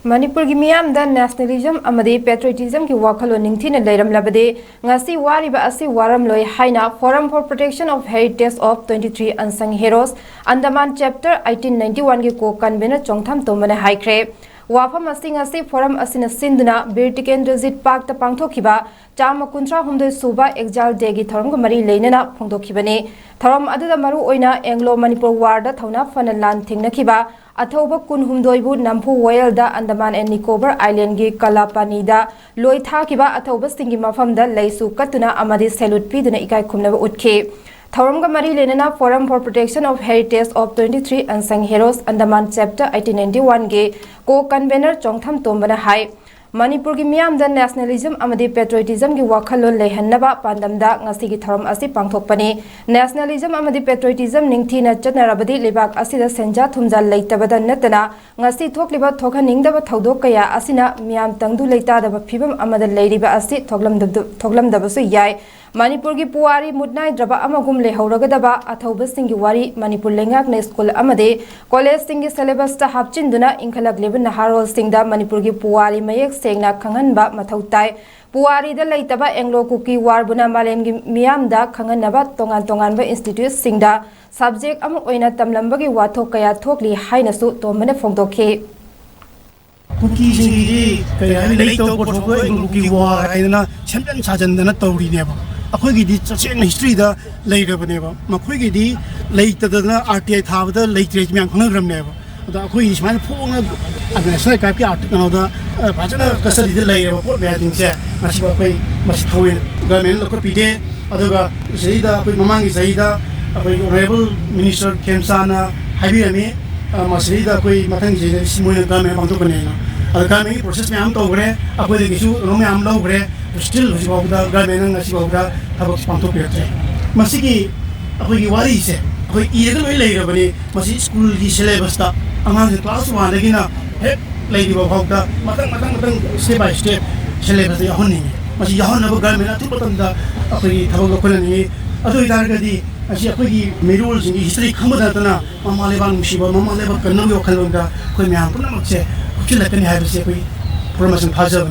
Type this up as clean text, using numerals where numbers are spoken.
manipur gi miyam da nationalism amadi patriotism ki wakhalo ningthina leiram labade ngasi wariba asi waram loi haina forum for protection of heritage of 23 unsung heroes Andaman chapter 1891 gi ko convener chongtham tomane haikre wafam asi forum asina sinduna bir tikendrajit park ta pangthokiba chama kuntra humdoi suba exile day gi thoram ga mari leinana phongdokhibani thoram aduda maru oina anglo manipur war da thona fana lan thingnakiba अथौब कुन हुमदोइबु नम्फु वेलदा Andaman and Nicobar island की कलापानीदा लोई थाकिबा अथौब सिंगी मफमदा लैसु कतुना अमदि salute पीदुना इकाई खुमनबा उठखे थौरमगा मरी लेनना forum for protection of heritage of 23 unsung heroes Andaman chapter 1891 के को कन्वेनर चोंगथम तोंबना हाई manipur gi miyam da nationalism amadi patriotism gi wakhalon lehanaba pandamda ngasi gi thoram asi pangthokpani nationalism amadi patriotism ningthina chatnarabadi lebak asida senja thumjal leitabada natana ngasi thokliba thokhaningdaba thodok kaya asina miyam tangdu leitadaba phibam amada leiriba asi thoglamdaba su yai manipur gi puari mudnai draba amagum lehoragadaba athauba singi wari manipur lengak ne school amade college singi syllabus ta hapchinduna inkhalak leben naharol singda manipur gi puari mayek sengna khanganba mathautai puari da leitaba anglo kuki war buna malem gi miyam da khanganaba tongan ba institute singda subject amu oina tamlamba gi wathok kaya thokli hainasu tomane phongdokhe kuki singi kaya leito portho kuki war aina champion sajandana tawri neba अखोगी दी चचेंग history दा लेरबनेबा मखोगी दी लेतदना RTI थाबदा लेट्रेज म्यां खनग्रमनेबा अदा अखोगी smile Phong national Skype की art कनोदा भाजना कसली दे लेरबा pot ब्यादिंग से मसिबा कोई मस थोइन government लोक पीडे अदुगा सहीदा कोई ममांगी सहीदा कोई ऑनरेबल मिनिस्टर खेमसाना हाइबिरमी मसहीदा कोई मथंग जे सिमोय गवर्नमेंट बंदो बनेना अदगामी प्रोसेस में हम तोगरे अखोई गिसु रोमे हम लोगरे still hujibawda government ngasibawda thabak pangthok pirte masigi akhoi wari se akhoi iraga loi leirabani masi school gi syllabus ta amang class 1 dagina hek leidiba bawda matang step by step syllabus ya honni masi ya honna government atu patamda akhoi thabak lokolani adu idargadi asi akhoi gi merul singi history khambada tana mamale bang siba mamale ba kanam yo khalonda khoi myam puna makse khila kani haibse koi promotion phaja